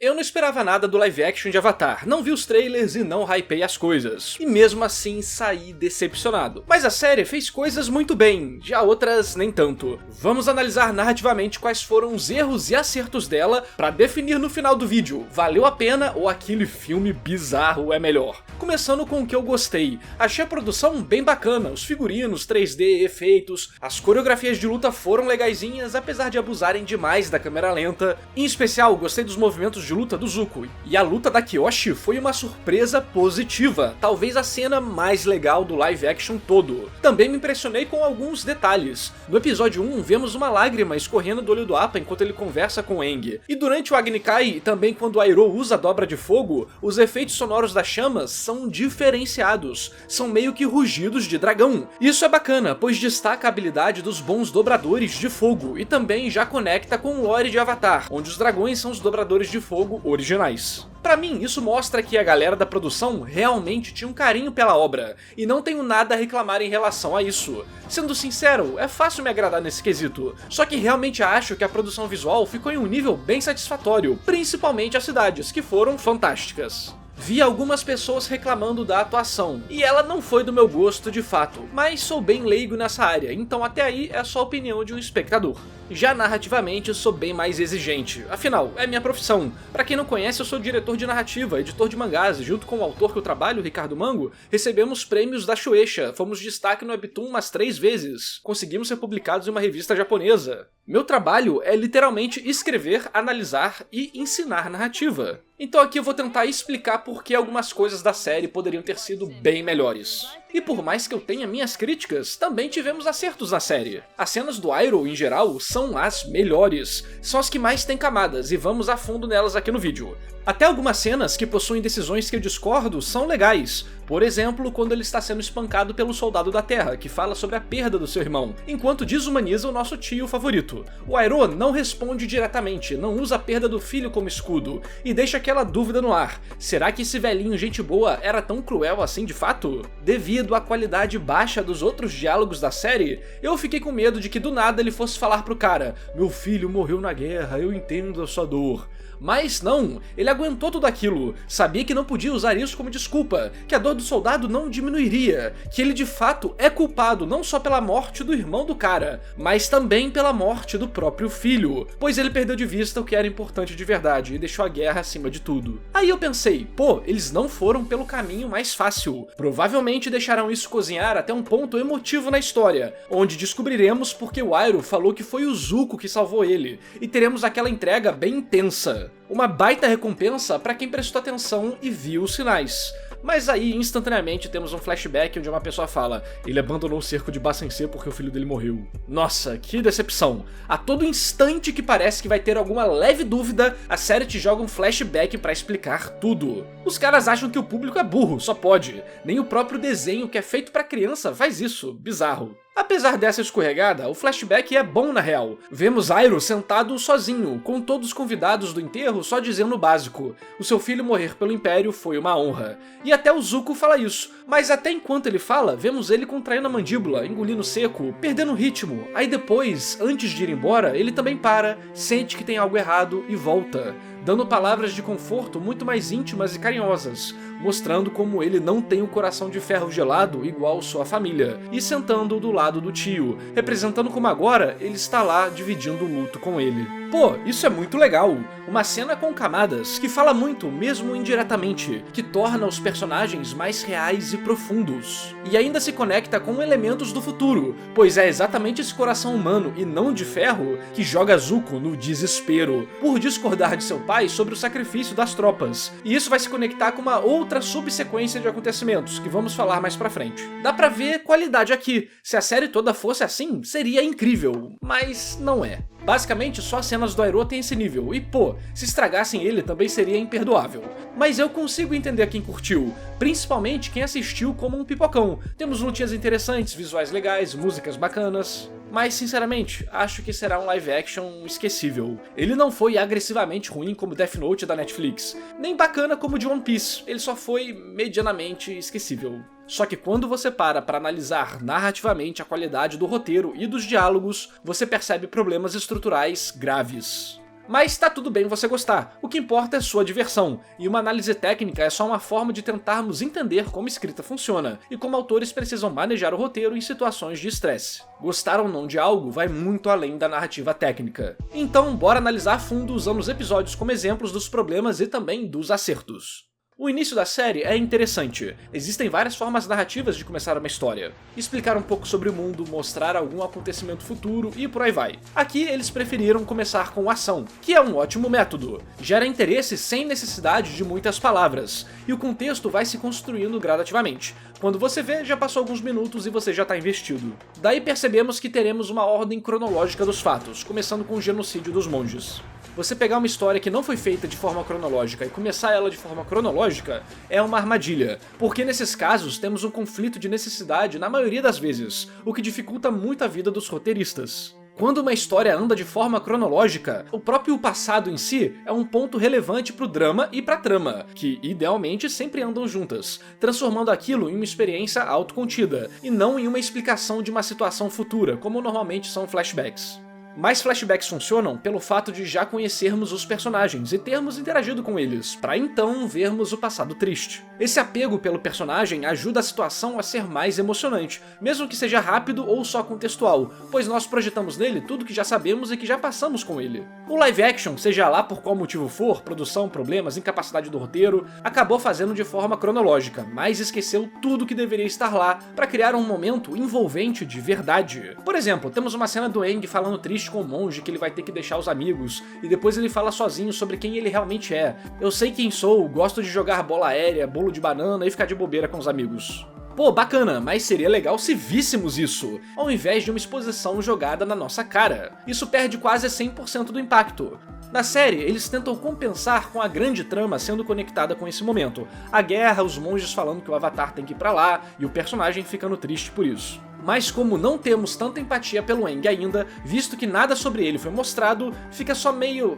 Eu não esperava nada do live action de Avatar, não vi os trailers e não hypei as coisas. E mesmo assim saí decepcionado. Mas a série fez coisas muito bem, já outras nem tanto. Vamos analisar narrativamente quais foram os erros e acertos dela pra definir no final do vídeo, valeu a pena ou aquele filme bizarro é melhor. Começando com o que eu gostei. Achei a produção bem bacana, os figurinos, 3D, efeitos, as coreografias de luta foram legaisinhas, apesar de abusarem demais da câmera lenta. Em especial, gostei dos movimentos de luta do Zuko, e a luta da Kyoshi foi uma surpresa positiva, talvez a cena mais legal do live action todo. Também me impressionei com alguns detalhes. No episódio 1, vemos uma lágrima escorrendo do olho do Appa enquanto ele conversa com Aang. E durante o Agni Kai, e também quando Iroh usa a dobra de fogo, os efeitos sonoros das chamas são diferenciados, são meio que rugidos de dragão. Isso é bacana, pois destaca a habilidade dos bons dobradores de fogo, e também já conecta com o lore de Avatar, onde os dragões são os dobradores de fogo originais. Pra mim, isso mostra que a galera da produção realmente tinha um carinho pela obra, e não tenho nada a reclamar em relação a isso. Sendo sincero, é fácil me agradar nesse quesito, só que realmente acho que a produção visual ficou em um nível bem satisfatório, principalmente as cidades, que foram fantásticas. Vi algumas pessoas reclamando da atuação, e ela não foi do meu gosto de fato, mas sou bem leigo nessa área, então até aí é só a opinião de um espectador. Já narrativamente sou bem mais exigente, afinal, é minha profissão. Pra quem não conhece, eu sou diretor de narrativa, editor de mangás, e junto com o autor que eu trabalho, Ricardo Mango, recebemos prêmios da Shueisha, fomos destaque no Webtoon umas 3 vezes, conseguimos ser publicados em uma revista japonesa. Meu trabalho é literalmente escrever, analisar e ensinar narrativa. Então aqui eu vou tentar explicar por que algumas coisas da série poderiam ter sido bem melhores. E por mais que eu tenha minhas críticas, também tivemos acertos na série. As cenas do Iroh, em geral, são as melhores. São as que mais têm camadas, e vamos a fundo nelas aqui no vídeo. Até algumas cenas que possuem decisões que eu discordo são legais. Por exemplo, quando ele está sendo espancado pelo soldado da Terra, que fala sobre a perda do seu irmão, enquanto desumaniza o nosso tio favorito. O Iroh não responde diretamente, não usa a perda do filho como escudo, e deixa aquela dúvida no ar. Será que esse velhinho gente boa era tão cruel assim de fato? Devido à qualidade baixa dos outros diálogos da série, eu fiquei com medo de que do nada ele fosse falar pro cara: "Meu filho morreu na guerra, eu entendo a sua dor." Mas não, ele aguentou tudo aquilo, sabia que não podia usar isso como desculpa, que a dor do soldado não diminuiria, que ele de fato é culpado não só pela morte do irmão do cara, mas também pela morte do próprio filho, pois ele perdeu de vista o que era importante de verdade e deixou a guerra acima de tudo. Aí eu pensei, pô, eles não foram pelo caminho mais fácil, provavelmente deixarão isso cozinhar até um ponto emotivo na história, onde descobriremos porque o Iroh falou que foi o Zuko que salvou ele, e teremos aquela entrega bem intensa. Uma baita recompensa para quem prestou atenção e viu os sinais. Mas aí, instantaneamente, temos um flashback onde uma pessoa fala: ele abandonou o cerco de Ba Sing Se porque o filho dele morreu. Nossa, que decepção. A todo instante que parece que vai ter alguma leve dúvida, a série te joga um flashback pra explicar tudo. Os caras acham que o público é burro, só pode. Nem o próprio desenho que é feito pra criança faz isso, bizarro. Apesar dessa escorregada, o flashback é bom na real. Vemos Iroh sentado sozinho, com todos os convidados do enterro só dizendo o básico: o seu filho morrer pelo Império foi uma honra. E até o Zuko fala isso, mas até enquanto ele fala, vemos ele contraindo a mandíbula, engolindo seco, perdendo o ritmo. Aí depois, antes de ir embora, ele também para, sente que tem algo errado e volta, dando palavras de conforto muito mais íntimas e carinhosas, mostrando como ele não tem um coração de ferro gelado igual sua família, e sentando do lado do tio, representando como agora ele está lá dividindo o luto com ele. Pô, isso é muito legal, uma cena com camadas, que fala muito, mesmo indiretamente, que torna os personagens mais reais e profundos. E ainda se conecta com elementos do futuro, pois é exatamente esse coração humano e não de ferro que joga Zuko no desespero, por discordar de seu pai sobre o sacrifício das tropas. E isso vai se conectar com uma outra subsequência de acontecimentos, que vamos falar mais pra frente. Dá pra ver qualidade aqui, se a série toda fosse assim, seria incrível, mas não é. Basicamente, só as cenas do Iroh tem esse nível, e pô, se estragassem ele também seria imperdoável. Mas eu consigo entender quem curtiu, principalmente quem assistiu como um pipocão. Temos lutinhas interessantes, visuais legais, músicas bacanas. Mas sinceramente, acho que será um live action esquecível. Ele não foi agressivamente ruim como Death Note da Netflix, nem bacana como de One Piece, ele só foi medianamente esquecível. Só que quando você para analisar narrativamente a qualidade do roteiro e dos diálogos, você percebe problemas estruturais graves. Mas tá tudo bem você gostar, o que importa é sua diversão, e uma análise técnica é só uma forma de tentarmos entender como escrita funciona, e como autores precisam manejar o roteiro em situações de estresse. Gostar ou não de algo vai muito além da narrativa técnica. Então bora analisar a fundo usando os episódios como exemplos dos problemas e também dos acertos. O início da série é interessante. Existem várias formas narrativas de começar uma história. Explicar um pouco sobre o mundo, mostrar algum acontecimento futuro e por aí vai. Aqui eles preferiram começar com ação, que é um ótimo método. Gera interesse sem necessidade de muitas palavras, e o contexto vai se construindo gradativamente. Quando você vê, já passou alguns minutos e você já está investido. Daí percebemos que teremos uma ordem cronológica dos fatos, começando com o genocídio dos monges. Você pegar uma história que não foi feita de forma cronológica e começar ela de forma cronológica é uma armadilha, porque nesses casos temos um conflito de necessidade na maioria das vezes, o que dificulta muito a vida dos roteiristas. Quando uma história anda de forma cronológica, o próprio passado em si é um ponto relevante pro drama e pra trama, que idealmente sempre andam juntas, transformando aquilo em uma experiência autocontida, e não em uma explicação de uma situação futura, como normalmente são flashbacks. Mas flashbacks funcionam pelo fato de já conhecermos os personagens e termos interagido com eles, para então vermos o passado triste. Esse apego pelo personagem ajuda a situação a ser mais emocionante, mesmo que seja rápido ou só contextual, pois nós projetamos nele tudo que já sabemos e que já passamos com ele. O live action, seja lá por qual motivo for, produção, problemas, incapacidade do roteiro, acabou fazendo de forma cronológica, mas esqueceu tudo que deveria estar lá para criar um momento envolvente de verdade. Por exemplo, temos uma cena do Aang falando triste com o monge que ele vai ter que deixar os amigos, e depois ele fala sozinho sobre quem ele realmente é. Eu sei quem sou, gosto de jogar bola aérea, bolo de banana e ficar de bobeira com os amigos. Pô, bacana, mas seria legal se víssemos isso, ao invés de uma exposição jogada na nossa cara. Isso perde quase 100% do impacto. Na série, eles tentam compensar com a grande trama sendo conectada com esse momento. A guerra, os monges falando que o Avatar tem que ir pra lá, e o personagem ficando triste por isso. Mas como não temos tanta empatia pelo Aang ainda, visto que nada sobre ele foi mostrado, fica só meio...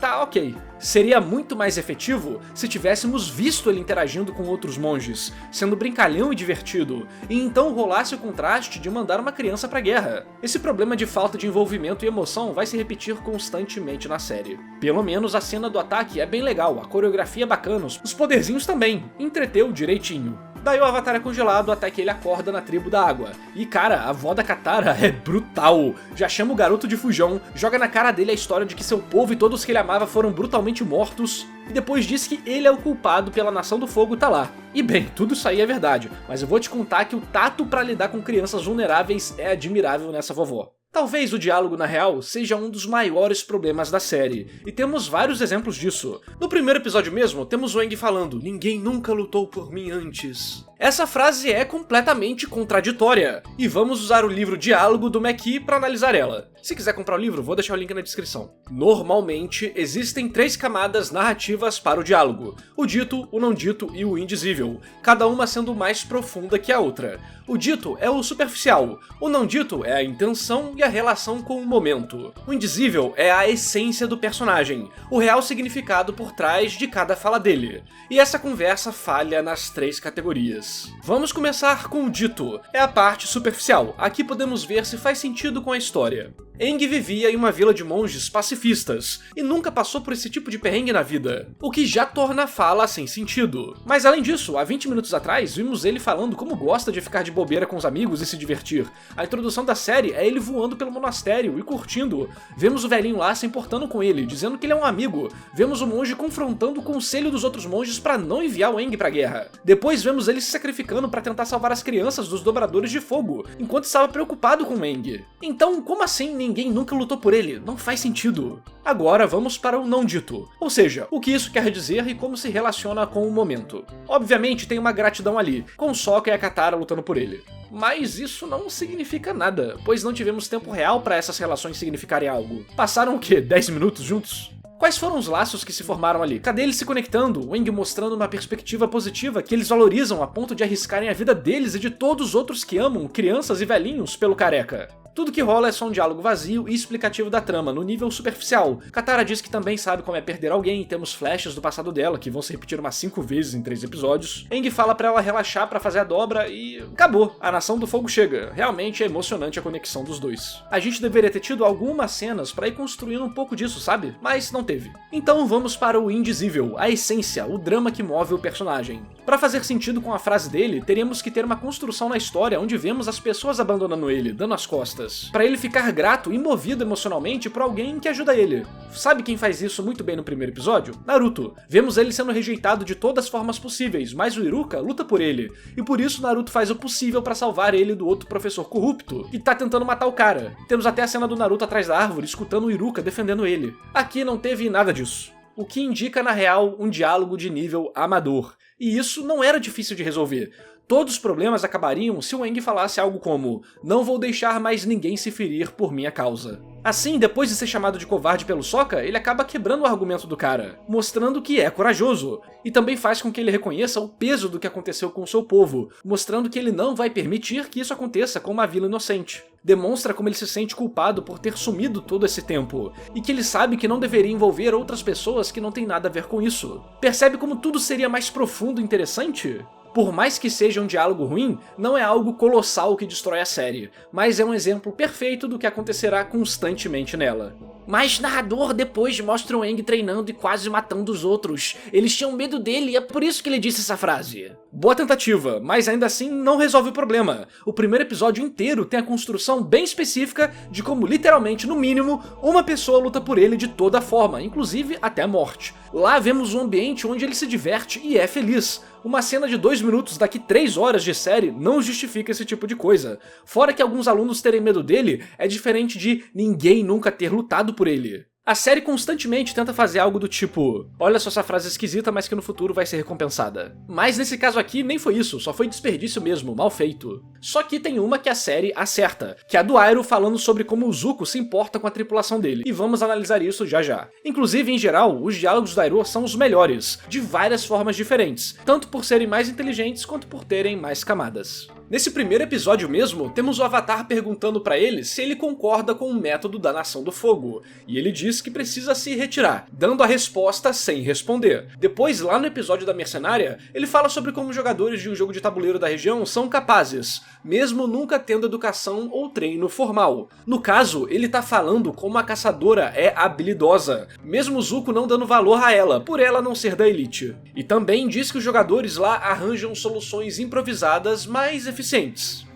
tá ok. Seria muito mais efetivo se tivéssemos visto ele interagindo com outros monges, sendo brincalhão e divertido, e então rolasse o contraste de mandar uma criança pra guerra. Esse problema de falta de envolvimento e emoção vai se repetir constantemente na série. Pelo menos a cena do ataque é bem legal, a coreografia é bacana, os poderzinhos também, entreteu direitinho. Daí o Avatar é congelado até que ele acorda na tribo da água. E cara, a vó da Katara é brutal. Já chama o garoto de fujão, joga na cara dele a história de que seu povo e todos que ele amava foram brutalmente mortos, e depois diz que ele é o culpado pela Nação do Fogo tá lá. E bem, tudo isso aí é verdade, mas eu vou te contar que o tato pra lidar com crianças vulneráveis é admirável nessa vovó. Talvez o diálogo, na real, seja um dos maiores problemas da série, e temos vários exemplos disso. No primeiro episódio mesmo, temos o Aang falando "Ninguém nunca lutou por mim antes". Essa frase é completamente contraditória, e vamos usar o livro Diálogo do McKee para analisar ela. Se quiser comprar o livro, vou deixar o link na descrição. Normalmente, existem 3 camadas narrativas para o diálogo: o dito, o não dito e o indizível, cada uma sendo mais profunda que a outra. O dito é o superficial, o não dito é a intenção e a relação com o momento. O indizível é a essência do personagem, o real significado por trás de cada fala dele. E essa conversa falha nas 3 categorias. Vamos começar com o dito. É a parte superficial, aqui podemos ver se faz sentido com a história. Aang vivia em uma vila de monges pacifistas, e nunca passou por esse tipo de perrengue na vida, o que já torna a fala sem sentido. Mas além disso, há 20 minutos atrás, vimos ele falando como gosta de ficar de bobeira com os amigos e se divertir. A introdução da série é ele voando pelo monastério e curtindo. Vemos o velhinho lá se importando com ele, dizendo que ele é um amigo. Vemos o monge confrontando o conselho dos outros monges para não enviar o Aang pra guerra. Depois vemos ele se sacrificando para tentar salvar as crianças dos dobradores de fogo, enquanto estava preocupado com o Aang. Então, como assim ninguém nunca lutou por ele? Não faz sentido. Agora vamos para o não dito, ou seja, o que isso quer dizer e como se relaciona com o momento. Obviamente tem uma gratidão ali, com o Sokka e a Katara lutando por ele. Mas isso não significa nada, pois não tivemos tempo real para essas relações significarem algo. Passaram o quê? 10 minutos juntos? Quais foram os laços que se formaram ali? Cadê eles se conectando? O Aang mostrando uma perspectiva positiva que eles valorizam a ponto de arriscarem a vida deles e de todos os outros que amam, crianças e velhinhos, pelo careca. Tudo que rola é só um diálogo vazio e explicativo da trama, no nível superficial. Katara diz que também sabe como é perder alguém, temos flashes do passado dela, que vão se repetir umas 5 vezes em 3 episódios. Aang fala pra ela relaxar pra fazer a dobra e acabou, a Nação do Fogo chega. Realmente é emocionante a conexão dos dois. A gente deveria ter tido algumas cenas pra ir construindo um pouco disso, sabe? Mas não teve. Então vamos para o indizível, a essência, o drama que move o personagem. Pra fazer sentido com a frase dele, teríamos que ter uma construção na história onde vemos as pessoas abandonando ele, dando as costas, pra ele ficar grato e movido emocionalmente por alguém que ajuda ele. Sabe quem faz isso muito bem no primeiro episódio? Naruto. Vemos ele sendo rejeitado de todas as formas possíveis, mas o Iruka luta por ele, e por isso Naruto faz o possível pra salvar ele do outro professor corrupto, que tá tentando matar o cara. Temos até a cena do Naruto atrás da árvore, escutando o Iruka defendendo ele. Aqui não teve nada disso. O que indica, na real, um diálogo de nível amador. E isso não era difícil de resolver. Todos os problemas acabariam se o Aang falasse algo como "Não vou deixar mais ninguém se ferir por minha causa". Assim, depois de ser chamado de covarde pelo Sokka, ele acaba quebrando o argumento do cara, mostrando que é corajoso, e também faz com que ele reconheça o peso do que aconteceu com o seu povo, mostrando que ele não vai permitir que isso aconteça com uma vila inocente. Demonstra como ele se sente culpado por ter sumido todo esse tempo, e que ele sabe que não deveria envolver outras pessoas que não têm nada a ver com isso. Percebe como tudo seria mais profundo e interessante? Por mais que seja um diálogo ruim, não é algo colossal que destrói a série, mas é um exemplo perfeito do que acontecerá constantemente nela. Mas narrador depois mostra o Aang treinando e quase matando os outros. Eles tinham medo dele e é por isso que ele disse essa frase. Boa tentativa, mas ainda assim não resolve o problema. O primeiro episódio inteiro tem a construção bem específica de como literalmente, no mínimo, uma pessoa luta por ele de toda forma, inclusive até a morte. Lá vemos um ambiente onde ele se diverte e é feliz. Uma cena de 2 minutos daqui 3 horas de série não justifica esse tipo de coisa. Fora que alguns alunos terem medo dele é diferente de ninguém nunca ter lutado por ele. A série constantemente tenta fazer algo do tipo "Olha só essa frase esquisita, mas que no futuro vai ser recompensada". Mas nesse caso aqui nem foi isso, só foi desperdício mesmo, mal feito. Só que tem uma que a série acerta, que é a do Iroh falando sobre como o Zuko se importa com a tripulação dele, e vamos analisar isso já já. Inclusive, em geral, os diálogos do Iroh são os melhores, de várias formas diferentes, tanto por serem mais inteligentes quanto por terem mais camadas. Nesse primeiro episódio mesmo, temos o Avatar perguntando pra ele se ele concorda com o método da Nação do Fogo, e ele diz que precisa se retirar, dando a resposta sem responder. Depois, lá no episódio da Mercenária, ele fala sobre como os jogadores de um jogo de tabuleiro da região são capazes, mesmo nunca tendo educação ou treino formal. No caso, ele tá falando como a caçadora é habilidosa, mesmo Zuko não dando valor a ela, por ela não ser da elite. E também diz que os jogadores lá arranjam soluções improvisadas mais eficientes.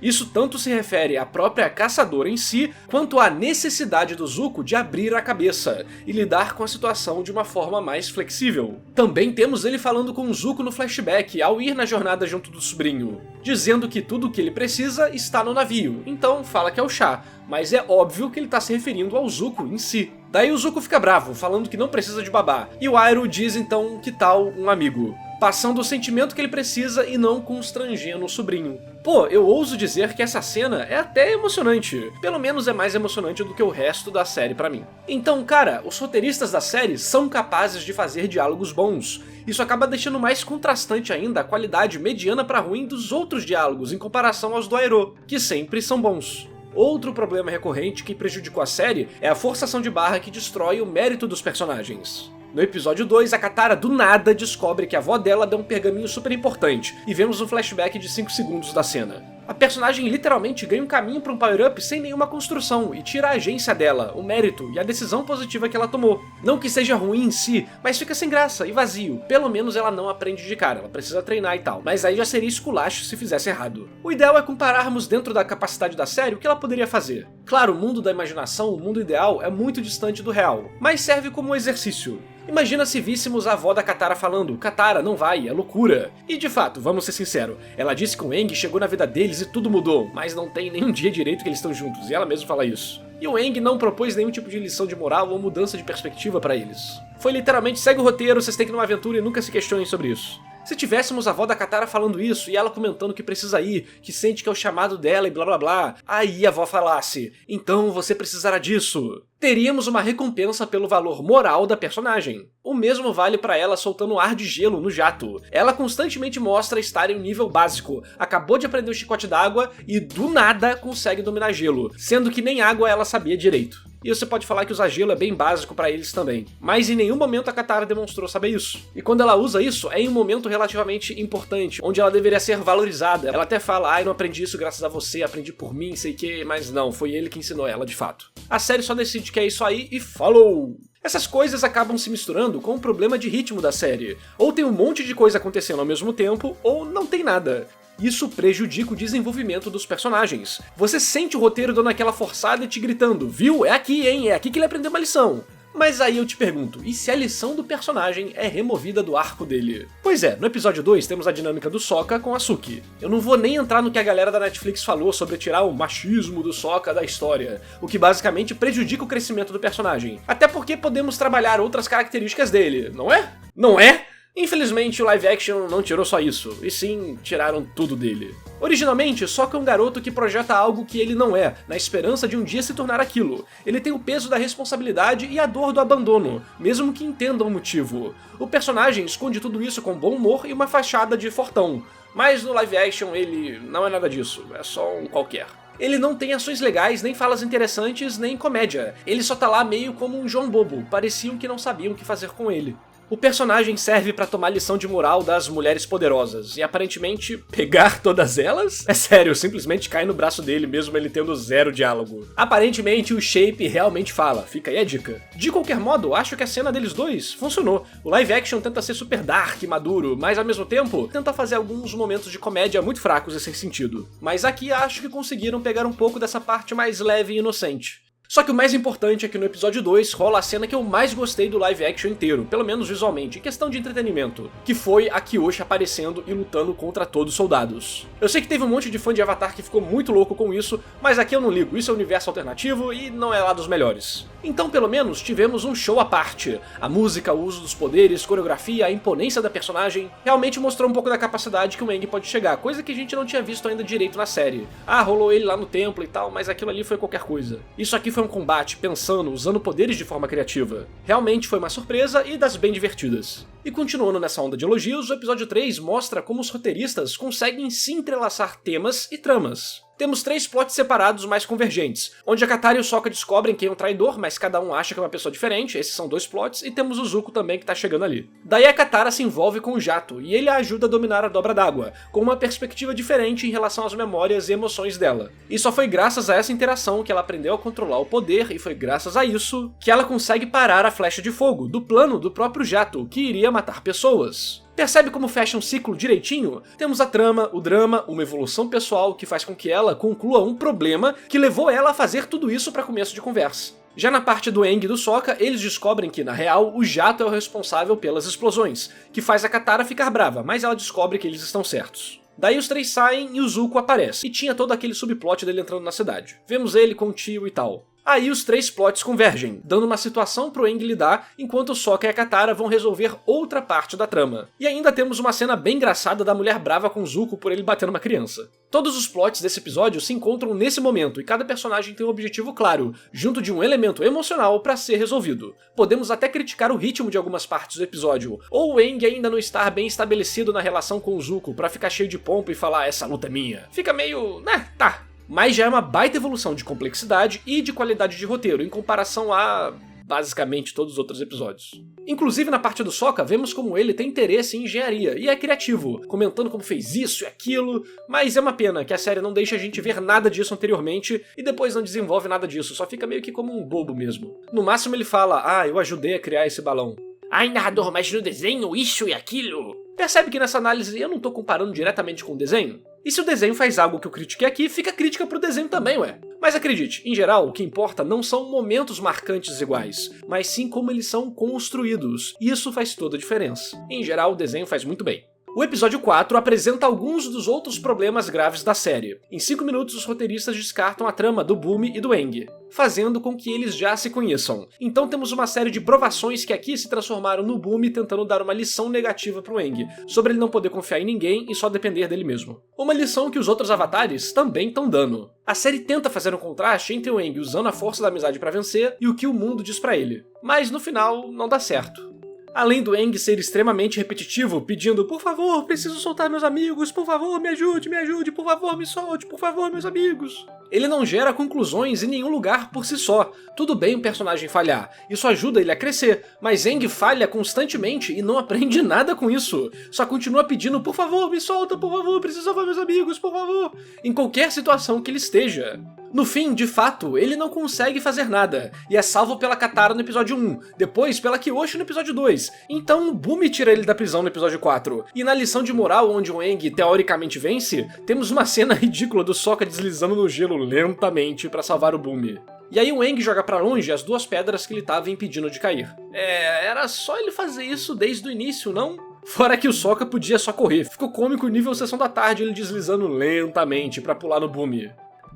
Isso tanto se refere à própria caçadora em si, quanto à necessidade do Zuko de abrir a cabeça e lidar com a situação de uma forma mais flexível. Também temos ele falando com o Zuko no flashback ao ir na jornada junto do sobrinho, dizendo que tudo o que ele precisa está no navio, então fala que é o chá, mas é óbvio que ele está se referindo ao Zuko em si. Daí o Zuko fica bravo, falando que não precisa de babá, e o Iroh diz então que tal um amigo, passando o sentimento que ele precisa e não constrangendo o sobrinho. Pô, eu ouso dizer que essa cena é até emocionante, pelo menos é mais emocionante do que o resto da série pra mim. Então, cara, os roteiristas da série são capazes de fazer diálogos bons. Isso acaba deixando mais contrastante ainda a qualidade mediana pra ruim dos outros diálogos em comparação aos do Iroh, que sempre são bons. Outro problema recorrente que prejudicou a série é a forçação de barra que destrói o mérito dos personagens. No episódio 2, a Katara do nada descobre que a avó dela deu um pergaminho super importante, e vemos um flashback de 5 segundos da cena. A personagem literalmente ganha um caminho para um power-up sem nenhuma construção, e tira a agência dela, o mérito e a decisão positiva que ela tomou. Não que seja ruim em si, mas fica sem graça e vazio. Pelo menos ela não aprende de cara, ela precisa treinar e tal, mas aí já seria esculacho se fizesse errado. O ideal é compararmos dentro da capacidade da série o que ela poderia fazer. Claro, o mundo da imaginação, o mundo ideal, é muito distante do real, mas serve como um exercício. Imagina se víssemos a avó da Katara falando "Katara, não vai, é loucura". E de fato, vamos ser sinceros, ela disse que o Aang chegou na vida deles e tudo mudou, mas não tem nenhum dia direito que eles estão juntos, e ela mesma fala isso. E o Aang não propôs nenhum tipo de lição de moral ou mudança de perspectiva pra eles. Foi literalmente segue o roteiro, vocês têm que ir numa aventura e nunca se questionem sobre isso. Se tivéssemos a avó da Katara falando isso e ela comentando que precisa ir, que sente que é o chamado dela e blá blá blá, aí a avó falasse, então você precisará disso, teríamos uma recompensa pelo valor moral da personagem. O mesmo vale pra ela soltando ar de gelo no jato. Ela constantemente mostra estar em um nível básico, acabou de aprender o chicote d'água e do nada consegue dominar gelo, sendo que nem água ela sabia direito. E você pode falar que usar gelo é bem básico pra eles também. Mas em nenhum momento a Katara demonstrou saber isso. E quando ela usa isso, é em um momento relativamente importante, onde ela deveria ser valorizada. Ela até fala, eu não aprendi isso graças a você, aprendi por mim, sei que, mas não, foi ele que ensinou ela de fato. A série só decide que é isso aí e falou! Essas coisas acabam se misturando com o problema de ritmo da série. Ou tem um monte de coisa acontecendo ao mesmo tempo, ou não tem nada. Isso prejudica o desenvolvimento dos personagens. Você sente o roteiro dando aquela forçada e te gritando, viu? É aqui, hein? É aqui que ele aprendeu uma lição. Mas aí eu te pergunto, e se a lição do personagem é removida do arco dele? Pois é, no episódio 2 temos a dinâmica do Sokka com a Suki. Eu não vou nem entrar no que a galera da Netflix falou sobre tirar o machismo do Sokka da história, o que basicamente prejudica o crescimento do personagem. Até porque podemos trabalhar outras características dele, não é? Não é? Infelizmente, o live action não tirou só isso, e sim, tiraram tudo dele. Originalmente, Sokka é um garoto que projeta algo que ele não é, na esperança de um dia se tornar aquilo. Ele tem o peso da responsabilidade e a dor do abandono, mesmo que entenda o motivo. O personagem esconde tudo isso com bom humor e uma fachada de fortão, mas no live action ele não é nada disso, é só um qualquer. Ele não tem ações legais, nem falas interessantes, nem comédia. Ele só tá lá meio como um João Bobo, pareciam que não sabiam o que fazer com ele. O personagem serve pra tomar lição de moral das mulheres poderosas, e aparentemente pegar todas elas? É sério, simplesmente cai no braço dele mesmo ele tendo zero diálogo. Aparentemente o Shape realmente fala, fica aí a dica. De qualquer modo, acho que a cena deles dois funcionou. O live action tenta ser super dark e maduro, mas ao mesmo tempo tenta fazer alguns momentos de comédia muito fracos e sem sentido. Mas aqui acho que conseguiram pegar um pouco dessa parte mais leve e inocente. Só que o mais importante é que no episódio 2 rola a cena que eu mais gostei do live action inteiro, pelo menos visualmente, em questão de entretenimento, que foi a Kyoshi aparecendo e lutando contra todos os soldados. Eu sei que teve um monte de fã de Avatar que ficou muito louco com isso, mas aqui eu não ligo, isso é um universo alternativo e não é lá dos melhores. Então pelo menos tivemos um show à parte. A música, o uso dos poderes, coreografia, a imponência da personagem, realmente mostrou um pouco da capacidade que o Aang pode chegar, coisa que a gente não tinha visto ainda direito na série. Ah, rolou ele lá no templo e tal, mas aquilo ali foi qualquer coisa. Isso aqui foi um combate pensando, usando poderes de forma criativa. Realmente foi uma surpresa e das bem divertidas. E continuando nessa onda de elogios, o episódio 3 mostra como os roteiristas conseguem se entrelaçar temas e tramas. Temos 3 plots separados, mas convergentes, onde a Katara e o Sokka descobrem quem é um traidor, mas cada um acha que é uma pessoa diferente, esses são 2 plots, e temos o Zuko também que tá chegando ali. Daí a Katara se envolve com o Jato, e ele a ajuda a dominar a Dobra d'Água, com uma perspectiva diferente em relação às memórias e emoções dela. E só foi graças a essa interação que ela aprendeu a controlar o poder, e foi graças a isso que ela consegue parar a flecha de fogo, do plano do próprio Jato, que iria matar pessoas. Percebe como fecha um ciclo direitinho? Temos a trama, o drama, uma evolução pessoal que faz com que ela conclua um problema que levou ela a fazer tudo isso para começo de conversa. Já na parte do Aang e do Sokka, eles descobrem que, na real, o Jato é o responsável pelas explosões, que faz a Katara ficar brava, mas ela descobre que eles estão certos. Daí os 3 saem e o Zuko aparece, e tinha todo aquele subplot dele entrando na cidade. Vemos ele com o tio e tal. Aí os 3 plots convergem, dando uma situação pro Aang lidar, enquanto o Sokka e a Katara vão resolver outra parte da trama. E ainda temos uma cena bem engraçada da mulher brava com Zuko por ele bater numa criança. Todos os plots desse episódio se encontram nesse momento, e cada personagem tem um objetivo claro, junto de um elemento emocional pra ser resolvido. Podemos até criticar o ritmo de algumas partes do episódio, ou o Aang ainda não estar bem estabelecido na relação com o Zuko pra ficar cheio de pompa e falar, essa luta é minha. Fica meio, né, tá. Mas já é uma baita evolução de complexidade e de qualidade de roteiro, em comparação a basicamente todos os outros episódios. Inclusive na parte do Sokka, vemos como ele tem interesse em engenharia, e é criativo, comentando como fez isso e aquilo, mas é uma pena que a série não deixa a gente ver nada disso anteriormente, e depois não desenvolve nada disso, só fica meio que como um bobo mesmo. No máximo ele fala, eu ajudei a criar esse balão. Ai, narrador, mas no desenho isso e aquilo... Percebe que nessa análise eu não tô comparando diretamente com o desenho? E se o desenho faz algo que eu critiquei aqui, fica crítica pro desenho também, ué. Mas acredite, em geral, o que importa não são momentos marcantes iguais, mas sim como eles são construídos, e isso faz toda a diferença. Em geral, o desenho faz muito bem. O episódio 4 apresenta alguns dos outros problemas graves da série. Em 5 minutos, os roteiristas descartam a trama do Bumi e do Aang, fazendo com que eles já se conheçam. Então temos uma série de provações que aqui se transformaram no Bumi tentando dar uma lição negativa pro Aang, sobre ele não poder confiar em ninguém e só depender dele mesmo. Uma lição que os outros avatares também estão dando. A série tenta fazer um contraste entre o Aang usando a força da amizade pra vencer e o que o mundo diz pra ele. Mas no final, não dá certo. Além do Aang ser extremamente repetitivo, pedindo por favor, preciso soltar meus amigos, por favor, me ajude, por favor, me solte, por favor, meus amigos. Ele não gera conclusões em nenhum lugar por si só. Tudo bem um personagem falhar, isso ajuda ele a crescer, mas Aang falha constantemente e não aprende nada com isso. Só continua pedindo por favor, me solta, por favor, preciso salvar meus amigos, por favor, em qualquer situação que ele esteja. No fim, de fato, ele não consegue fazer nada, e é salvo pela Katara no episódio 1, depois pela Kyoshi no episódio 2, então o Bumi tira ele da prisão no episódio 4, e na lição de moral onde o Aang teoricamente vence, temos uma cena ridícula do Sokka deslizando no gelo lentamente pra salvar o Bumi. E aí o Aang joga pra longe as 2 pedras que ele tava impedindo de cair. Era só ele fazer isso desde o início, não? Fora que o Sokka podia só correr, ficou cômico nível Sessão da Tarde ele deslizando lentamente pra pular no Bumi.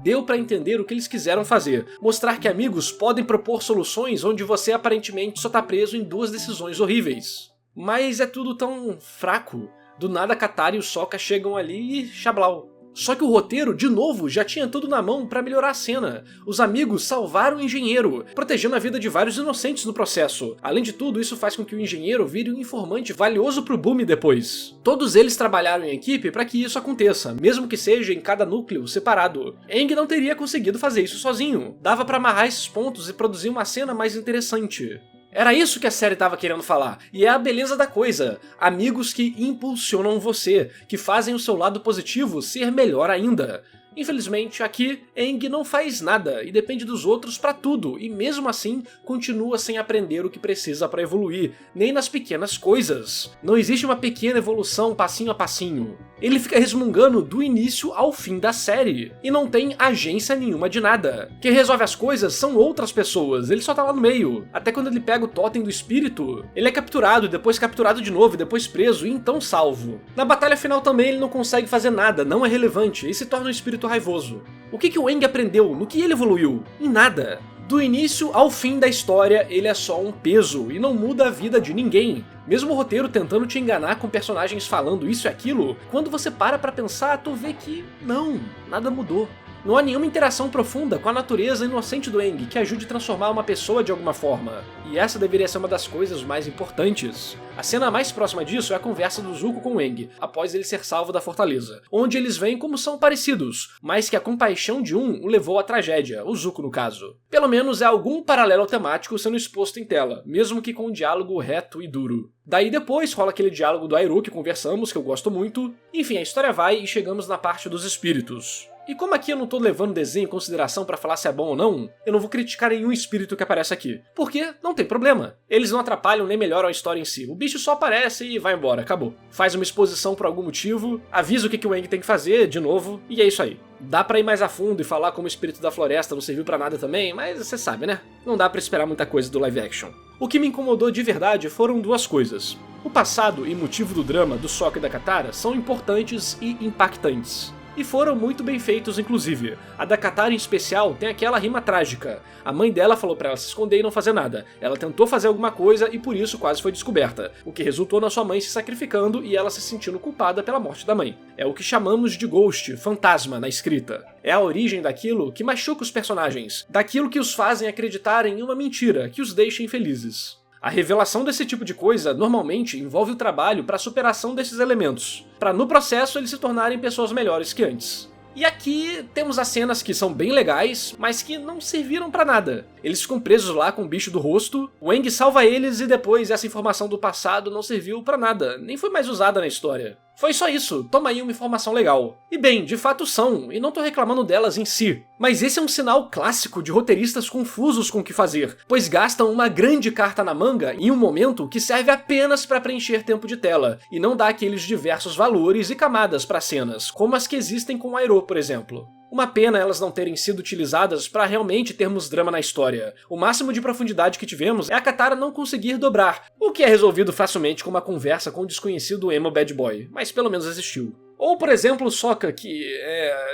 Deu pra entender o que eles quiseram fazer, mostrar que amigos podem propor soluções onde você aparentemente só tá preso em 2 decisões horríveis. Mas é tudo tão fraco, do nada Katara e o Sokka chegam ali e xablau. Só que o roteiro, de novo, já tinha tudo na mão pra melhorar a cena. Os amigos salvaram o engenheiro, protegendo a vida de vários inocentes no processo. Além de tudo, isso faz com que o engenheiro vire um informante valioso pro Bumi depois. Todos eles trabalharam em equipe para que isso aconteça, mesmo que seja em cada núcleo separado. Aang não teria conseguido fazer isso sozinho. Dava pra amarrar esses pontos e produzir uma cena mais interessante. Era isso que a série estava querendo falar, e é a beleza da coisa. Amigos que impulsionam você, que fazem o seu lado positivo ser melhor ainda. Infelizmente, aqui, Aang não faz nada e depende dos outros pra tudo, e mesmo assim, continua sem aprender o que precisa pra evoluir, nem nas pequenas coisas. Não existe uma pequena evolução passinho a passinho. Ele fica resmungando do início ao fim da série, e não tem agência nenhuma de nada. Quem resolve as coisas são outras pessoas, ele só tá lá no meio. Até quando ele pega o totem do espírito, ele é capturado, depois capturado de novo, depois preso, e então salvo. Na batalha final também ele não consegue fazer nada, não é relevante, e se torna um espírito raivoso. O que o Aang aprendeu? No que ele evoluiu? Em nada. Do início ao fim da história, ele é só um peso e não muda a vida de ninguém. Mesmo o roteiro tentando te enganar com personagens falando isso e aquilo, quando você para pra pensar, tu vê que não, nada mudou. Não há nenhuma interação profunda com a natureza inocente do Aang que ajude a transformar uma pessoa de alguma forma. E essa deveria ser uma das coisas mais importantes. A cena mais próxima disso é a conversa do Zuko com o Aang, após ele ser salvo da fortaleza, onde eles veem como são parecidos, mas que a compaixão de um o levou à tragédia, o Zuko no caso. Pelo menos é algum paralelo temático sendo exposto em tela, mesmo que com um diálogo reto e duro. Daí depois rola aquele diálogo do Iroh que conversamos, que eu gosto muito. Enfim, a história vai e chegamos na parte dos espíritos. E como aqui eu não tô levando o desenho em consideração pra falar se é bom ou não, eu não vou criticar nenhum espírito que aparece aqui. Porque não tem problema. Eles não atrapalham nem melhoram a história em si. O bicho só aparece e vai embora, acabou. Faz uma exposição por algum motivo, avisa o que o Aang tem que fazer, de novo, e é isso aí. Dá pra ir mais a fundo e falar como o espírito da floresta não serviu pra nada também, mas você sabe, né? Não dá pra esperar muita coisa do live action. O que me incomodou de verdade foram 2 coisas. O passado e motivo do drama do Sokka e da Katara são importantes e impactantes. E foram muito bem feitos, inclusive. A da Katara em especial tem aquela rima trágica. A mãe dela falou pra ela se esconder e não fazer nada. Ela tentou fazer alguma coisa e por isso quase foi descoberta, o que resultou na sua mãe se sacrificando e ela se sentindo culpada pela morte da mãe. É o que chamamos de ghost, fantasma, na escrita. É a origem daquilo que machuca os personagens, daquilo que os fazem acreditarem em uma mentira que os deixa infelizes. A revelação desse tipo de coisa normalmente envolve o trabalho para a superação desses elementos, para no processo eles se tornarem pessoas melhores que antes. E aqui temos as cenas que são bem legais, mas que não serviram pra nada. Eles ficam presos lá com o bicho do rosto, o Aang salva eles e depois essa informação do passado não serviu pra nada, nem foi mais usada na história. Foi só isso, toma aí uma informação legal. E bem, de fato são, e não tô reclamando delas em si. Mas esse é um sinal clássico de roteiristas confusos com o que fazer, pois gastam uma grande carta na manga em um momento que serve apenas para preencher tempo de tela, e não dá aqueles diversos valores e camadas para cenas, como as que existem com o Iroh, por exemplo. Uma pena elas não terem sido utilizadas pra realmente termos drama na história. O máximo de profundidade que tivemos é a Katara não conseguir dobrar, o que é resolvido facilmente com uma conversa com o desconhecido emo bad boy, mas pelo menos existiu. Ou, por exemplo, o Sokka, que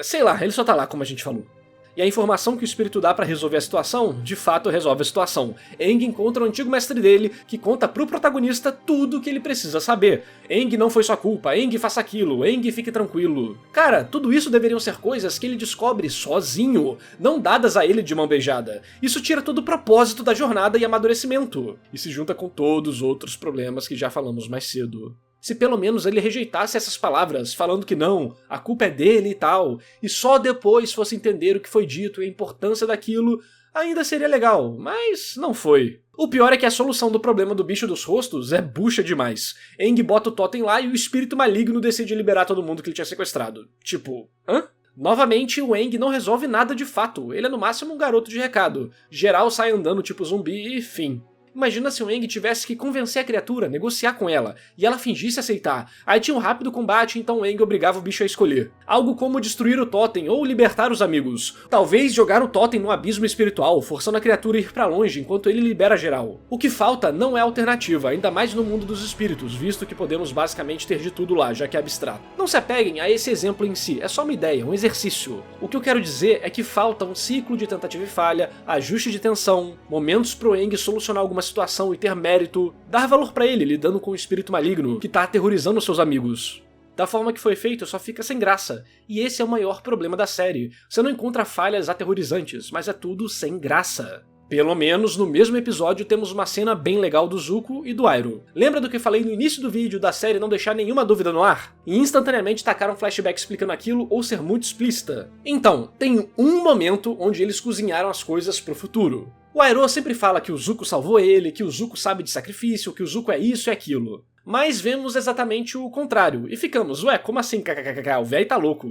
sei lá, ele só tá lá, como a gente falou. E a informação que o espírito dá pra resolver a situação, de fato resolve a situação. Aang encontra o antigo mestre dele, que conta pro protagonista tudo o que ele precisa saber. Aang não foi sua culpa, Aang faça aquilo, Aang fique tranquilo. Cara, tudo isso deveriam ser coisas que ele descobre sozinho, não dadas a ele de mão beijada. Isso tira todo o propósito da jornada e amadurecimento. E se junta com todos os outros problemas que já falamos mais cedo. Se pelo menos ele rejeitasse essas palavras, falando que não, a culpa é dele e tal, e só depois fosse entender o que foi dito e a importância daquilo, ainda seria legal, mas não foi. O pior é que a solução do problema do bicho dos rostos é bucha demais. Aang bota o totem lá e o espírito maligno decide liberar todo mundo que ele tinha sequestrado. Tipo, hã? Novamente, o Aang não resolve nada de fato, ele é no máximo um garoto de recado. Geral sai andando tipo zumbi e fim. Imagina se o Aang tivesse que convencer a criatura, negociar com ela, e ela fingisse aceitar. Aí tinha um rápido combate, então o Aang obrigava o bicho a escolher. Algo como destruir o totem ou libertar os amigos. Talvez jogar o totem no abismo espiritual, forçando a criatura a ir pra longe enquanto ele libera geral. O que falta não é alternativa, ainda mais no mundo dos espíritos, visto que podemos basicamente ter de tudo lá, já que é abstrato. Não se apeguem a esse exemplo em si, é só uma ideia, um exercício. O que eu quero dizer é que falta um ciclo de tentativa e falha, ajuste de tensão, momentos pro Aang solucionar alguma situação e ter mérito, dar valor pra ele lidando com o espírito maligno que tá aterrorizando seus amigos. Da forma que foi feito, só fica sem graça, e esse é o maior problema da série. Você não encontra falhas aterrorizantes, mas é tudo sem graça. Pelo menos no mesmo episódio temos uma cena bem legal do Zuko e do Iroh. Lembra do que eu falei no início do vídeo da série não deixar nenhuma dúvida no ar? E instantaneamente tacaram um flashback explicando aquilo ou ser muito explícita. Então, tem um momento onde eles cozinharam as coisas pro futuro. O Iroh sempre fala que o Zuko salvou ele, que o Zuko sabe de sacrifício, que o Zuko é isso e aquilo. Mas vemos exatamente o contrário, e ficamos, ué, como assim, kkkk, o véi tá louco.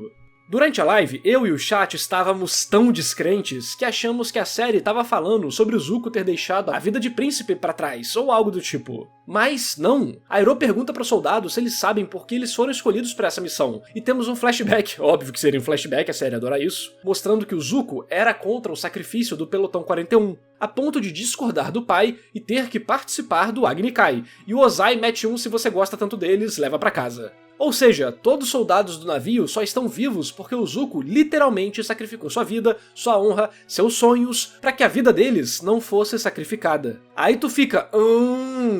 Durante a live, eu e o chat estávamos tão descrentes que achamos que a série estava falando sobre o Zuko ter deixado a vida de príncipe pra trás, ou algo do tipo. Mas não, a Iroh pergunta para os soldados se eles sabem por que eles foram escolhidos para essa missão, e temos um flashback, óbvio que seria um flashback, a série adora isso, mostrando que o Zuko era contra o sacrifício do Pelotão 41, a ponto de discordar do pai e ter que participar do Agni Kai, e o Ozai mete um se você gosta tanto deles, leva pra casa. Ou seja, todos os soldados do navio só estão vivos porque o Zuko literalmente sacrificou sua vida, sua honra, seus sonhos, para que a vida deles não fosse sacrificada. Aí tu fica,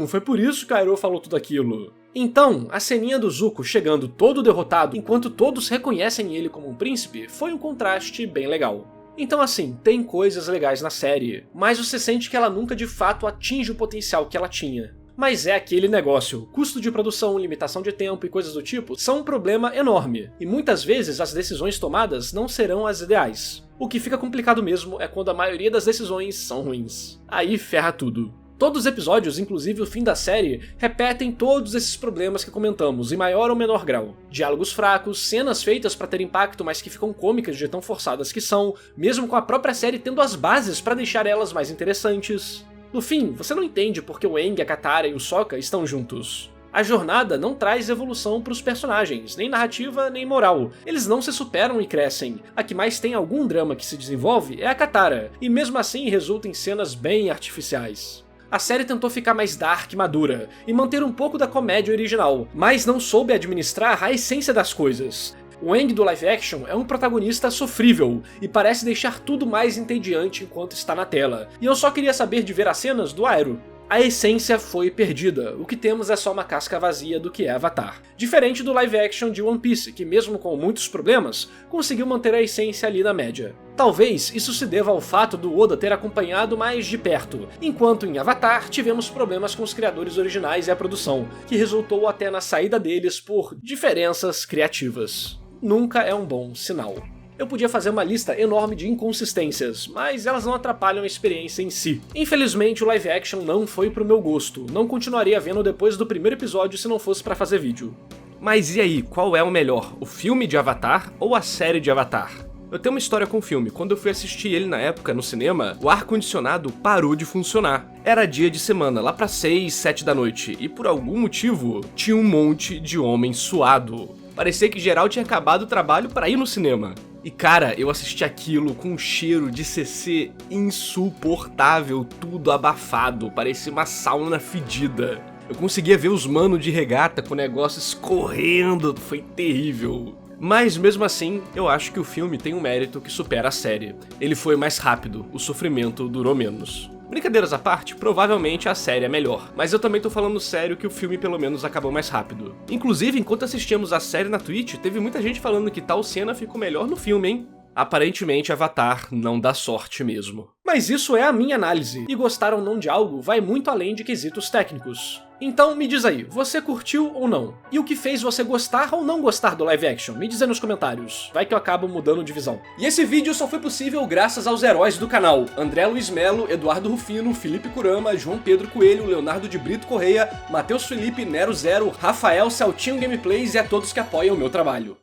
foi por isso que a Iroh falou tudo aquilo. Então, a ceninha do Zuko chegando todo derrotado enquanto todos reconhecem ele como um príncipe foi um contraste bem legal. Então assim, tem coisas legais na série, mas você sente que ela nunca de fato atinge o potencial que ela tinha. Mas é aquele negócio, custo de produção, limitação de tempo e coisas do tipo são um problema enorme, e muitas vezes as decisões tomadas não serão as ideais. O que fica complicado mesmo é quando a maioria das decisões são ruins. Aí ferra tudo. Todos os episódios, inclusive o fim da série, repetem todos esses problemas que comentamos, em maior ou menor grau. Diálogos fracos, cenas feitas pra ter impacto, mas que ficam cômicas de tão forçadas que são, mesmo com a própria série tendo as bases pra deixar elas mais interessantes. No fim, você não entende porque o Aang, a Katara e o Sokka estão juntos. A jornada não traz evolução pros personagens, nem narrativa nem moral. Eles não se superam e crescem. A que mais tem algum drama que se desenvolve é a Katara, e mesmo assim resulta em cenas bem artificiais. A série tentou ficar mais dark e madura, e manter um pouco da comédia original, mas não soube administrar a essência das coisas. O Aang do live action é um protagonista sofrível, e parece deixar tudo mais entediante enquanto está na tela, e eu só queria saber de ver as cenas do Iroh. A essência foi perdida, o que temos é só uma casca vazia do que é Avatar. Diferente do live action de One Piece, que mesmo com muitos problemas, conseguiu manter a essência ali na média. Talvez isso se deva ao fato do Oda ter acompanhado mais de perto, enquanto em Avatar tivemos problemas com os criadores originais e a produção, que resultou até na saída deles por diferenças criativas. Nunca é um bom sinal. Eu podia fazer uma lista enorme de inconsistências, mas elas não atrapalham a experiência em si. Infelizmente o live action não foi pro meu gosto, não continuaria vendo depois do primeiro episódio se não fosse pra fazer vídeo. Mas e aí, qual é o melhor, o filme de Avatar ou a série de Avatar? Eu tenho uma história com o filme. Quando eu fui assistir ele na época no cinema, o ar-condicionado parou de funcionar. Era dia de semana, lá pra 6, 7 da noite, e por algum motivo tinha um monte de homem suado. Parecia que geral tinha acabado o trabalho para ir no cinema. E cara, eu assisti aquilo com um cheiro de CC insuportável, tudo abafado, parecia uma sauna fedida. Eu conseguia ver os manos de regata com o negócio escorrendo, foi terrível. Mas mesmo assim, eu acho que o filme tem um mérito que supera a série. Ele foi mais rápido, o sofrimento durou menos. Brincadeiras à parte, provavelmente a série é melhor, mas eu também tô falando sério que o filme pelo menos acabou mais rápido. Inclusive, enquanto assistíamos a série na Twitch, teve muita gente falando que tal cena ficou melhor no filme, hein? Aparentemente Avatar não dá sorte mesmo. Mas isso é a minha análise, e gostar ou não de algo vai muito além de quesitos técnicos. Então me diz aí, você curtiu ou não? E o que fez você gostar ou não gostar do live action? Me diz aí nos comentários, vai que eu acabo mudando de visão. E esse vídeo só foi possível graças aos heróis do canal: André Luiz Melo, Eduardo Rufino, Felipe Kurama, João Pedro Coelho, Leonardo de Brito Correia, Matheus Felipe, Nero Zero, Rafael, Celtinho Gameplays e a todos que apoiam o meu trabalho.